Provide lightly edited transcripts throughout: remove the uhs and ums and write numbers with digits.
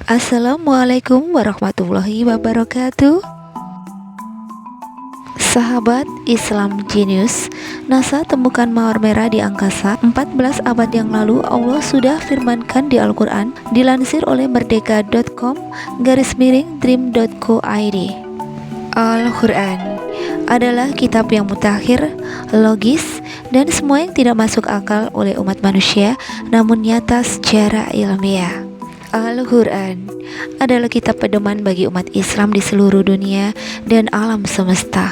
Assalamualaikum warahmatullahi wabarakatuh. Sahabat Islam Genius, NASA temukan mawar merah di angkasa 14 abad yang lalu. Allah sudah firmankan di Al-Quran. Dilansir oleh merdeka.com/dream.co.id. Al-Quran adalah kitab yang mutakhir, logis, dan semua yang tidak masuk akal oleh umat manusia namun nyata secara ilmiah. Al-Quran adalah kitab pedoman bagi umat Islam di seluruh dunia dan alam semesta.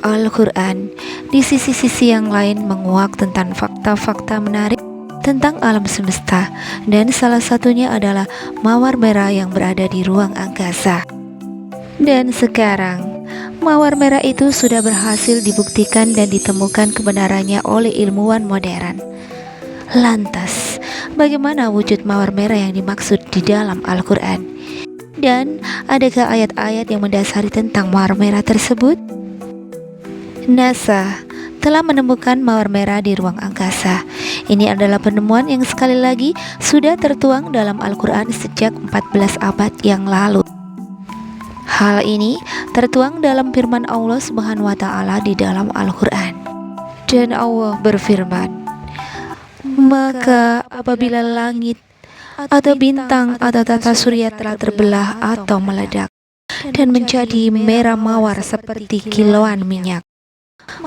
Al-Quran di sisi-sisi yang lain menguak tentang fakta-fakta menarik tentang alam semesta, dan salah satunya adalah mawar merah yang berada di ruang angkasa. Dan sekarang mawar merah itu sudah berhasil dibuktikan dan ditemukan kebenarannya oleh ilmuwan modern. Lantas, bagaimana wujud mawar merah yang dimaksud di dalam Al-Quran? Dan adakah ayat-ayat yang mendasari tentang mawar merah tersebut? NASA telah menemukan mawar merah di ruang angkasa. Ini adalah penemuan yang sekali lagi sudah tertuang dalam Al-Quran sejak 14 abad yang lalu. Hal ini tertuang dalam firman Allah Subhanahu wa Ta'ala di dalam Al-Quran. Dan Allah berfirman, "Maka apabila langit atau bintang atau tata surya telah terbelah atau meledak dan menjadi merah mawar seperti kilauan minyak,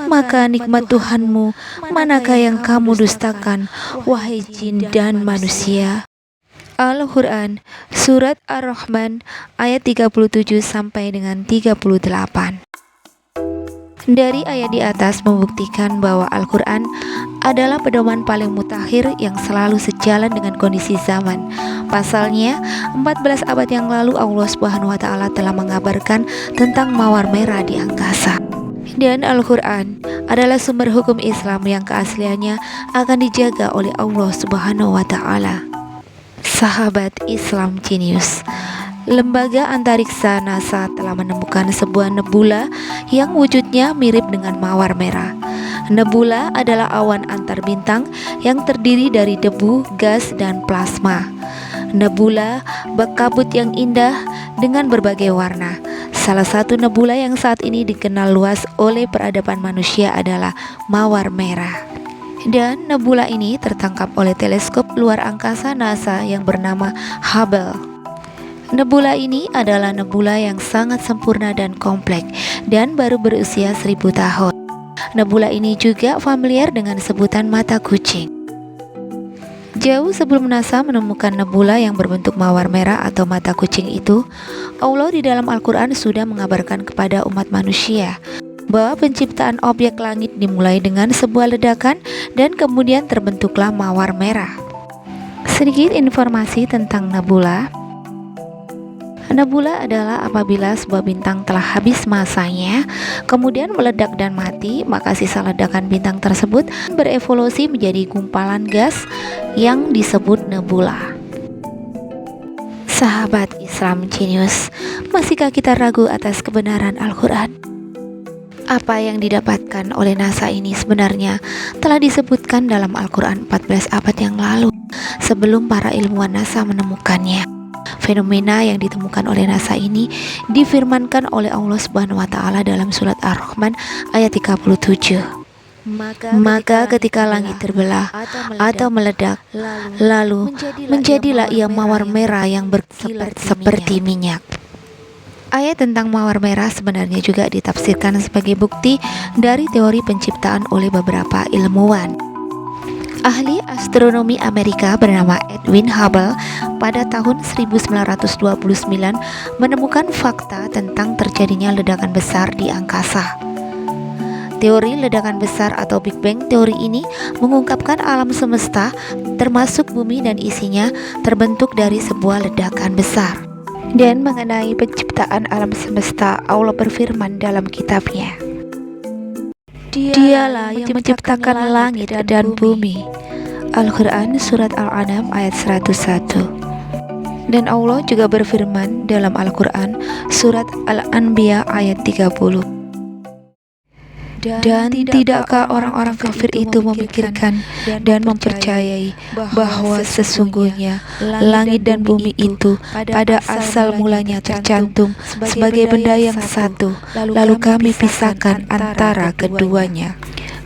maka nikmat Tuhanmu manakah yang kamu dustakan, wahai jin dan manusia?" Al-Quran Surat Ar-Rahman ayat 37 sampai dengan 38. Dari ayat di atas membuktikan bahwa Al-Quran adalah pedoman paling mutakhir yang selalu sejalan dengan kondisi zaman. Pasalnya, 14 abad yang lalu Allah Subhanahu wa Ta'ala telah mengabarkan tentang mawar merah di angkasa. Dan Al-Quran adalah sumber hukum Islam yang keasliannya akan dijaga oleh Allah Subhanahu wa Ta'ala. Sahabat Islam Genius, lembaga antariksa NASA telah menemukan sebuah nebula yang wujudnya mirip dengan mawar merah. Nebula adalah awan antar bintang yang terdiri dari debu, gas, dan plasma. Nebula berkabut yang indah dengan berbagai warna. Salah satu nebula yang saat ini dikenal luas oleh peradaban manusia adalah mawar merah. Dan nebula ini tertangkap oleh teleskop luar angkasa NASA yang bernama Hubble. Nebula ini adalah nebula yang sangat sempurna dan kompleks dan baru berusia 1000 tahun. Nebula ini juga familiar dengan sebutan mata kucing. Jauh sebelum NASA menemukan nebula yang berbentuk mawar merah atau mata kucing itu, Allah di dalam Al-Quran sudah mengabarkan kepada umat manusia bahwa penciptaan objek langit dimulai dengan sebuah ledakan dan kemudian terbentuklah mawar merah. Sedikit informasi tentang nebula. Nebula adalah apabila sebuah bintang telah habis masanya, kemudian meledak dan mati, maka sisa ledakan bintang tersebut berevolusi menjadi gumpalan gas yang disebut nebula. Sahabat Islam Genius, masihkah kita ragu atas kebenaran Al-Quran? Apa yang didapatkan oleh NASA ini sebenarnya telah disebutkan dalam Al-Quran 14 abad yang lalu sebelum para ilmuwan NASA menemukannya. Fenomena yang ditemukan oleh NASA ini difirmankan oleh Allah Subhanahu wa Ta'ala dalam surat Ar-Rahman ayat 37. Maka ketika langit terbelah atau meledak, lalu menjadilah ia mawar merah yang berkilat seperti minyak. Ayat tentang mawar merah sebenarnya juga ditafsirkan sebagai bukti dari teori penciptaan oleh beberapa ilmuwan. Ahli astronomi Amerika bernama Edwin Hubble pada tahun 1929 menemukan fakta tentang terjadinya ledakan besar di angkasa. Teori ledakan besar atau Big Bang teori ini mengungkapkan alam semesta termasuk bumi dan isinya terbentuk dari sebuah ledakan besar. Dan mengenai penciptaan alam semesta, Allah berfirman dalam kitabnya, "Dialah yang menciptakan langit dan bumi." Al-Quran Surat Al-An'am ayat 101. Dan Allah juga berfirman dalam Al-Quran Surat Al-Anbiya ayat 30, Dan tidakkah orang-orang kafir itu memikirkan dan mempercayai bahwa sesungguhnya langit dan bumi itu pada asal mulanya tercantum sebagai benda yang satu, lalu kami pisahkan antara keduanya.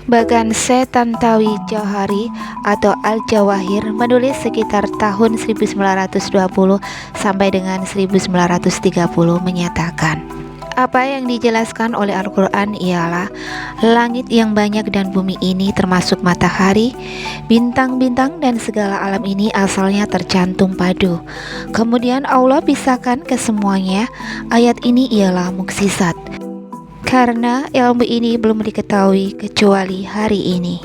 Bahkan Syekh Tantawi Jauhari atau Al-Jawahir menulis sekitar tahun 1920 sampai dengan 1930 menyatakan, apa yang dijelaskan oleh Al-Quran ialah langit yang banyak dan bumi ini termasuk matahari, bintang-bintang dan segala alam ini asalnya tercantum padu. Kemudian Allah pisahkan kesemuanya. Ayat ini ialah mukjizat, karena ilmu ini belum diketahui kecuali hari ini.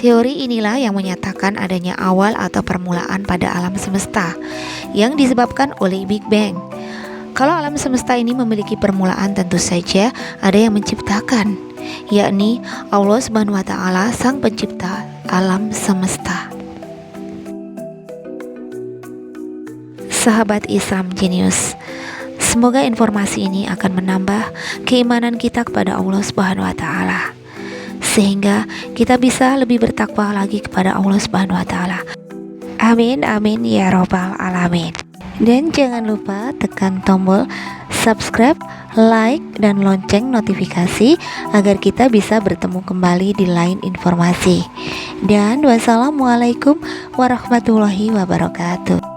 Teori inilah yang menyatakan adanya awal atau permulaan pada alam semesta yang disebabkan oleh Big Bang. Kalau alam semesta ini memiliki permulaan, tentu saja ada yang menciptakan, yakni Allah Subhanahu wa Ta'ala, Sang Pencipta alam semesta. Sahabat Islam Genius, semoga informasi ini akan menambah keimanan kita kepada Allah Subhanahu wa Ta'ala, sehingga kita bisa lebih bertakwa lagi kepada Allah Subhanahu wa Ta'ala. Amin amin ya robbal alamin. Dan jangan lupa tekan tombol subscribe, like, dan lonceng notifikasi agar kita bisa bertemu kembali di lain informasi. Dan wassalamualaikum warahmatullahi wabarakatuh.